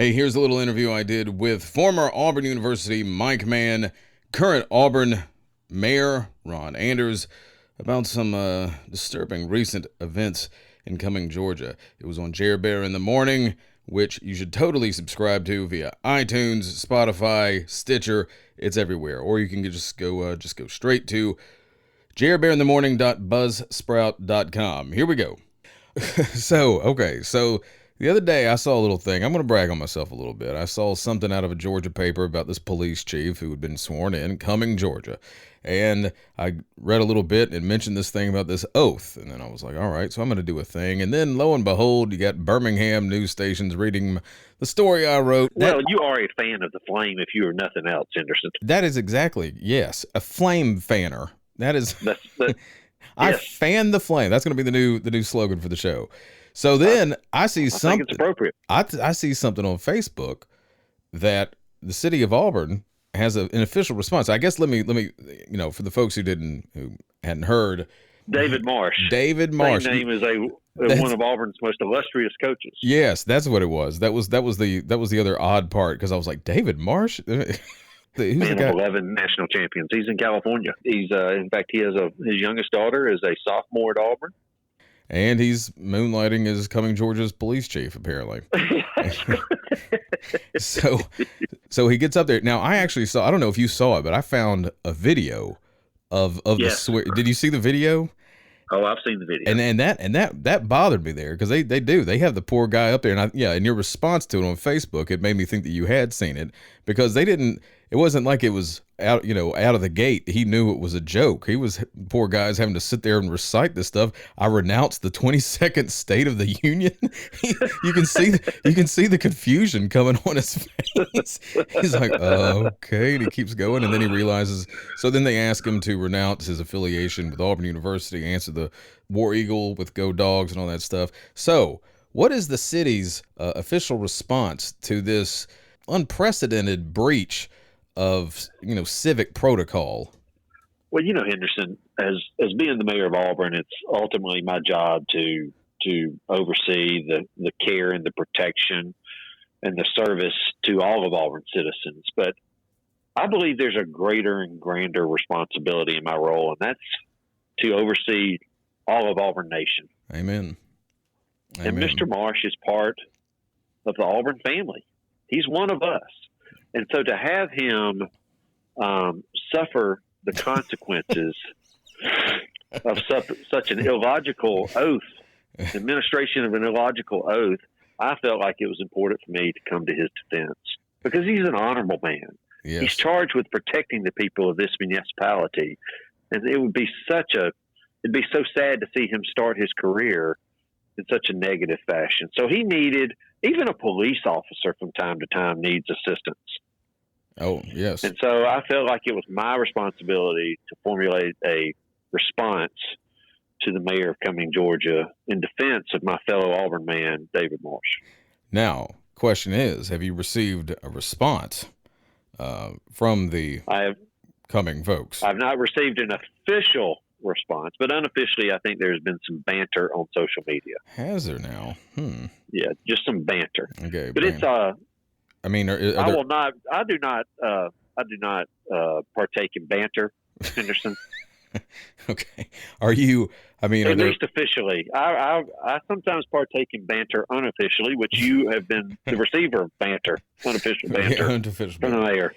Hey, here's a little interview I did with former Auburn University Mike Man, current Auburn Mayor Ron Anders, about some disturbing recent events in Cumming, Georgia. It was on Jer Bear in the Morning, which you should totally subscribe to via iTunes, Spotify, Stitcher. It's everywhere. Or you can just go straight to jerbearinthemorning.buzzsprout.com. Here we go. So the other day I saw a little thing. I'm going to brag on myself a little bit. I saw something out of a Georgia paper about this police chief who had been sworn in Cumming, Georgia. And I read a little bit and mentioned this thing about this oath. And then I was like, all right, so I'm going to do a thing. And then lo and behold, you got Birmingham news stations reading the story I wrote. Well, you are a fan of the Flame if you are nothing else, Anderson. That is exactly, yes, a flame fanner. That is... I fan the flame. That's going to be the new slogan for the show. So then I see something. I think it's appropriate. I see something on Facebook that the city of Auburn has an official response. I guess let me for the folks who hadn't heard. David Marsh. David Marsh. Same name as one of Auburn's most illustrious coaches. Yes, that's what it was. That was the other odd part, because I was like, David Marsh. Man of 11 national champions. He's in California. He's in fact, his youngest daughter is a sophomore at Auburn, and he's moonlighting as Cumming, Georgia's police chief, apparently. So he gets up there. Now, I actually saw. I don't know if you saw it, but I found a video of the swear. Did you see the video? Oh, I've seen the video. And that bothered me there, because they have the poor guy up there, and in your response to it on Facebook, it made me think that you had seen it, because it wasn't like it was out of the gate. He knew it was a joke. Poor guy's having to sit there and recite this stuff. I renounce the 22nd State of the Union. You can see the confusion coming on his face. He's like, okay, and he keeps going, and then he realizes. So then they ask him to renounce his affiliation with Auburn University, answer the War Eagle with Go Dogs and all that stuff. So what is the city's official response to this unprecedented breach of civic protocol? Well, Henderson, as being the mayor of Auburn, it's ultimately my job to oversee the care and the protection and the service to all of Auburn citizens. But I believe there's a greater and grander responsibility in my role, and that's to oversee all of Auburn Nation. Amen. And Mr. Marsh is part of the Auburn family. He's one of us. And so to have him suffer the consequences of such an illogical oath, administration of an illogical oath, I felt like it was important for me to come to his defense, because he's an honorable man. Yes. He's charged with protecting the people of this municipality. And it would be it'd be so sad to see him start his career in such a negative fashion. So he needed, even a police officer from time to time needs assistance. Oh, yes. And so I felt like it was my responsibility to formulate a response to the mayor of Cumming, Georgia, in defense of my fellow Auburn man, David Marsh. Now, question is, have you received a response from the Cumming folks? I've not received an official response, but unofficially, I think there's been some banter on social media. Has there now? Yeah, just some banter. Okay, but it's I mean, I do not partake in banter, Henderson. Okay. Are you? I mean, at least officially. I sometimes partake in banter unofficially, which you have been the receiver of banter, unofficial banter, from the mayor.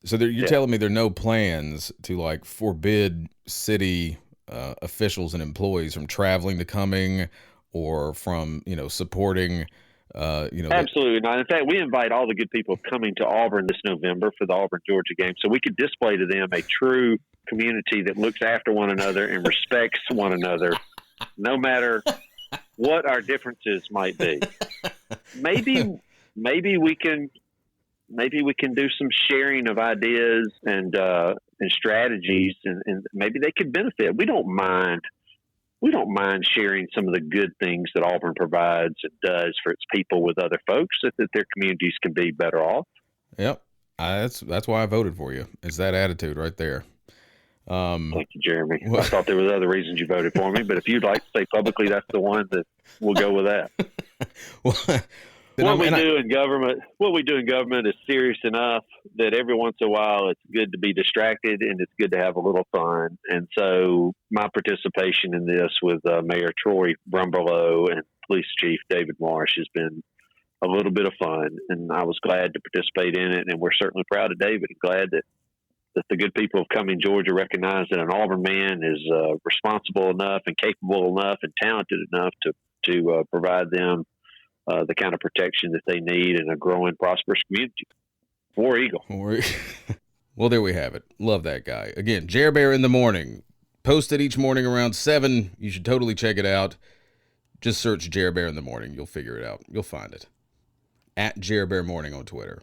So you're telling me there are no plans to forbid city officials and employees from traveling to Cumming, or from supporting. Absolutely not. In fact, we invite all the good people coming to Auburn this November for the Auburn Georgia game, so we could display to them a true community that looks after one another and respects one another, no matter what our differences might be. Maybe we can do some sharing of ideas and strategies, and maybe they could benefit. We don't mind sharing some of the good things that Auburn provides and does for its people with other folks, so that their communities can be better off. Yep. That's why I voted for you. It's that attitude right there. Thank you, Jeremy. I thought there was other reasons you voted for me, but if you'd like to say publicly that's the one, that we'll go with that. What we do in government is serious enough that every once in a while it's good to be distracted and it's good to have a little fun. And so my participation in this with Mayor Troy Brumberlow and Police Chief David Marsh has been a little bit of fun, and I was glad to participate in it. And we're certainly proud of David and glad that the good people of Cumming, Georgia recognize that an Auburn man is responsible enough and capable enough and talented enough to provide them the kind of protection that they need in a growing, prosperous community. War Eagle. Well, there we have it. Love that guy. Again, Jer Bear in the Morning. Posted each morning around 7. You should totally check it out. Just search Jer Bear in the Morning. You'll figure it out. You'll find it. At Jer Bear Morning on Twitter.